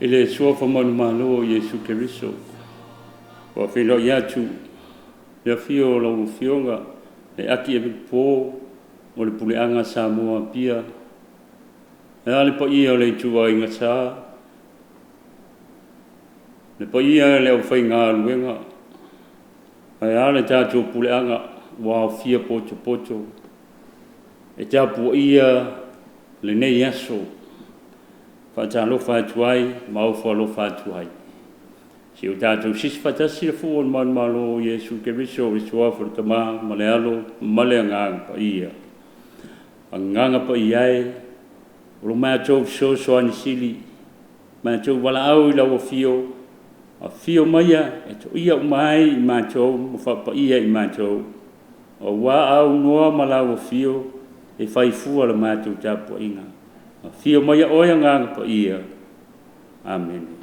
ele sua famanu malo Yesu Keriso o filo yatu le fio lo fionga le aki e po o le puleanga Samoa pia e ale po ia le tua inga sa le po ia le o fai ngā luenga e ale tātou puleanga wa fia pocho pocho e tāpu ia le nei aso fa lo fa tuai mau fa lo fa tuai si o tātou sis fatasi le fu on man malo Yesu Keriso i sua for tama malealo maleanga pa ia anganga pa ia lo ma tau so ani sili ma tau wala au la o fio a fio maia e to ia mai ma tau mo fa pa ia i ma tau o wa au no mala o fio e fai fu ala ma tau tapu inga fio mai oia nganga pa ia. Amen.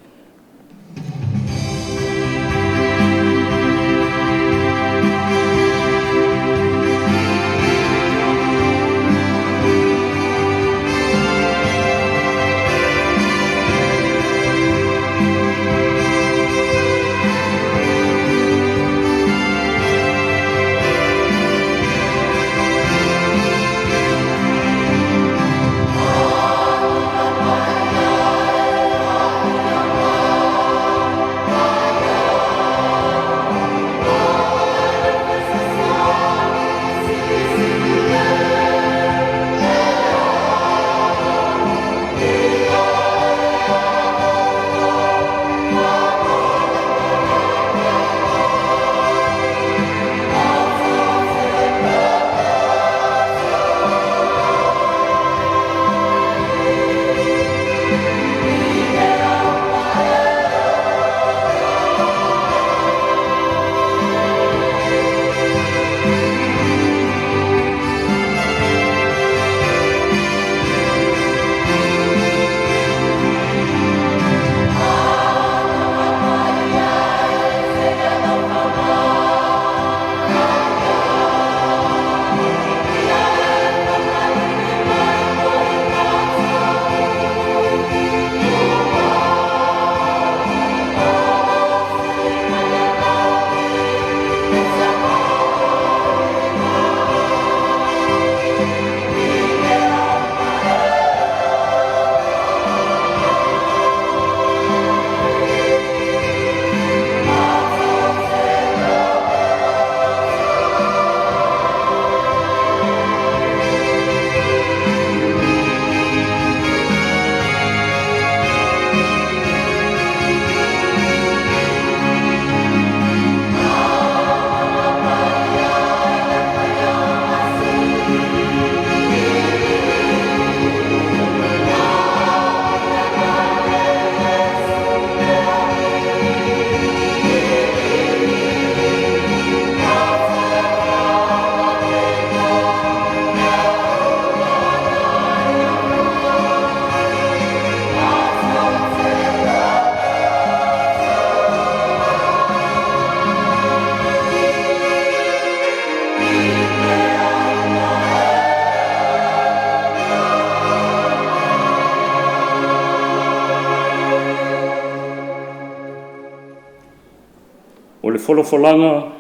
Folofolanga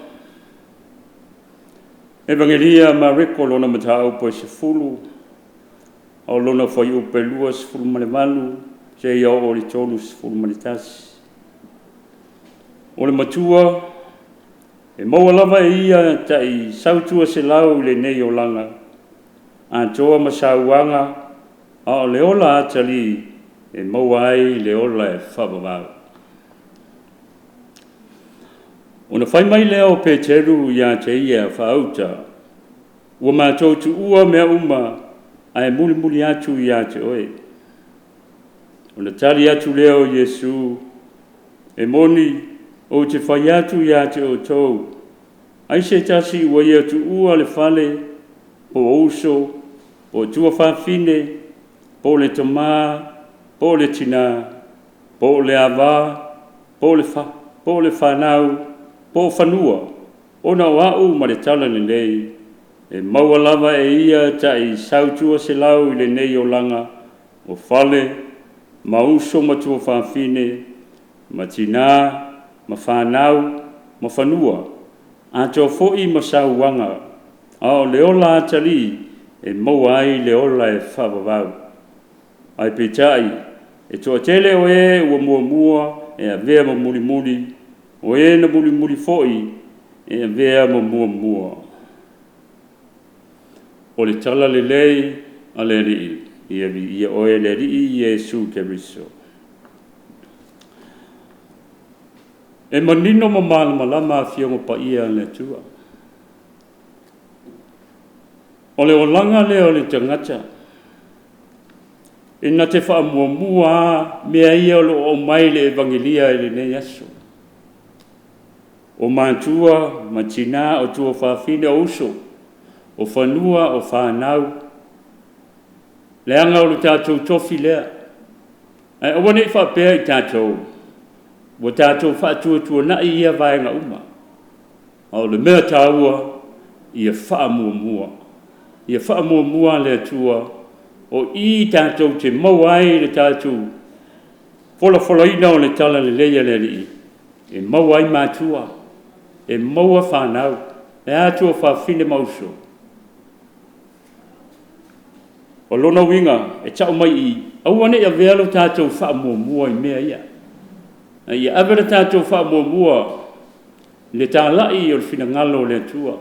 Evangelia Mariko lona matau po se fulu o lona foi o pelua se fulu malemalu se ia o le tolu se fulu malitas o le matua e maua lava ia tai sautua se lau le nei o langa a toa masauanga a le ola atali e maua ai le ola e whabawau. Ona whai mai leo pe teru ia te ia whaauta. Ua mātou tu ua mea uma ai muli muli atu ia te oe. Ona tali atu leo Yesu e moni o te whai atu ia te o tau. Ai se tasi ua ia tu ua le whale po ouso, po tua whawhine, po le tamā, po le tina, po le awa, po le whanau, po whanua, ona o au ma le tala le nei, e maua lava e ia tai sautua se lau i le nei o langa, o whale, mauso matua whawhine, matina, mawhanau, mawhanua, a tō fōi masauanga, ao leola atali, e mauai leola e whawawau. Ai petai, e tō tele o e ua mua e a vea ma muli, o e na muli fōi, e a vea ma mua. O le tala le lei, a le rii, ia oe le rii Iesu Keriso. E manino malama fiongo pa ia le tua. O le olanga le o le tangata. E na te wha mua mea ia o mai le evangelia e le ne yaso. O mātua, matina, o tua whawhine o uso, o whanua, o whanau. Le anga o le tātou tofi lea. Ai awane i whapea i tātou. Wa tātou whaatua na ia vaenga uma. O le mea tāua, ia whaamua. Ia whaamua le atua, o i tātou te mauai le tātou. Fola ina o le tala le leia le rii. E mauai mātua, e maua whanau, e atua whawhine mauso. O lona winga, e tau mai i, auane ia vealo tātou whaamua i mea ia. Ia awera tātou whaamua, le tā lai o le whina ngalo le atua.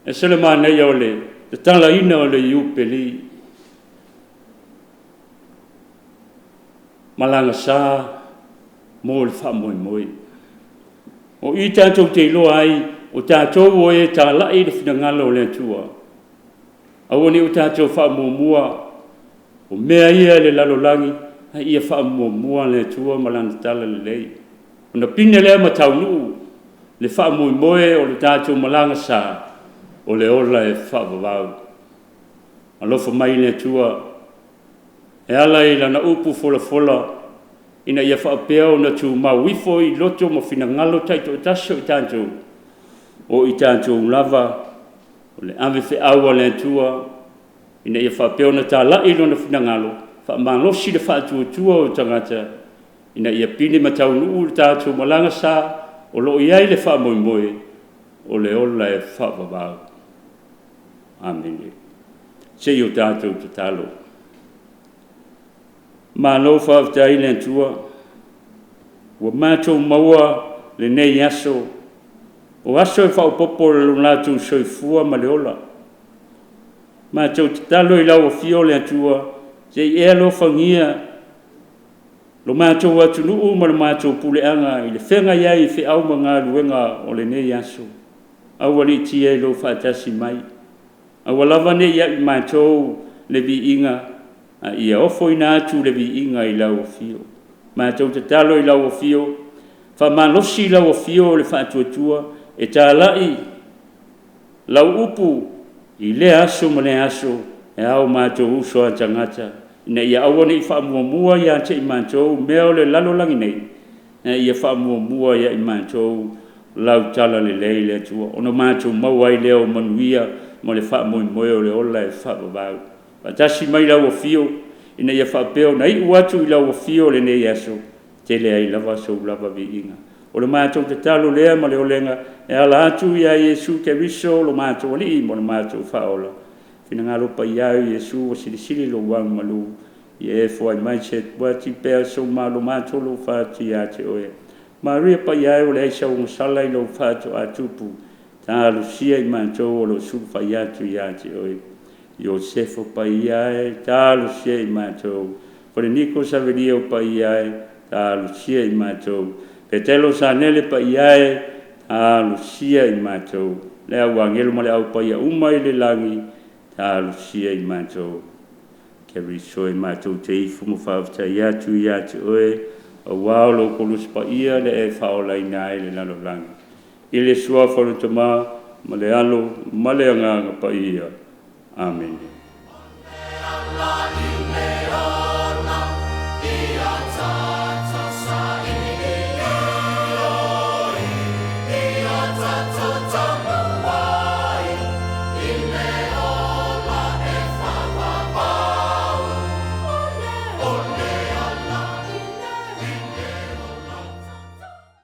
E sele mānei o le tala ina o le iupeli. Malanga sā, mō le whaamoi. O i tātou te iloa ai, o tātou o e tā lai le whina ngalo le atua. Auane o tātou whaamua, o mea ia le lalolangi, ia whaamua le atua malanga tala le lei. O na pine lea matau nuu, le whaamoi o le tātou malanga sā, o le ola e whaavavau. Alofa mai le atua, e ala i lana upu fola, ina ia whaapea o na tu mawifo i loto ma whina ngalo taito o taso i tātou, o i tātou lava, o le ave whi aua le atua, ina ia whaapea o na tā lai lo na whina ngalo, whaamanglosi le whaatua o tangata, ina ia pini matau nuu le tātou malanga sā, o lo iai le whaamoimoe, o le ola e whaavavau. Amen. Se o tātou te talo. Mā lo whaaftai le atua, wa mātou maua le nei aso, o aso e whaupopo le lunatu soifua ma le ola. Mātou te talo i lau o fio le atua, se i ea lo whangia, lo mātou atu nuu ma le mātou puleanga, i le whenga iai i whi au ma ngā luenga o le nei aso. Awali tia i lo whaatasi mai. Awalawa ne ia i mātou le vi inga, ia ofo ina atu le vi inga i lau o fio. Mātou te talo i lau o fio, whamalosi lau o fio le whaatuatua, e tā lai, lau upu i le aso ma le aso, e au mātou uso a tangata, ina ia awane i whaamua ia te i mātou, mea o le lalolangi nei, ia whaamua ia i mātou, lau tala le leile atua, ono mātou mauai leo manuia, mo le whaamoi o le ola e whaavavau. Patasi mai lau o fio, ina ia whaapeo, na i uatu i lau o fio le nei aso, te lea i lava so lava vi inga. O le mātou te talo lea ma le olenga, e ala atu ia Iesu Keriso, lo mātou ali mo le mātou whaola. Whina ngā ropa iau Iesu o sirisiri lo wang malu, i e fwai mai se wati pēr so ma lo mātou lo whāti a te oe. Maria pa iau le eisa o salai lo whātu a tupu, tā lucia i mātou o lo sulfa iatu i ate oe. Iosefo pa iai, tā lucia i mātou. Pore Niko Saverio pa iai, tā lucia i mātou. Petelo Sanele pa iai, tā lucia i mātou. Lea wangelo ma le au pa ia umai le langi, tā lucia i mātou. Keriso i mātou te ifu mo whaafta iatu i ate oe. A wao lo kolus pa ia le e whaola i nai le lalo langi. Ile sua whanutama, ma le alo, ma le anganga pa ia. Amen.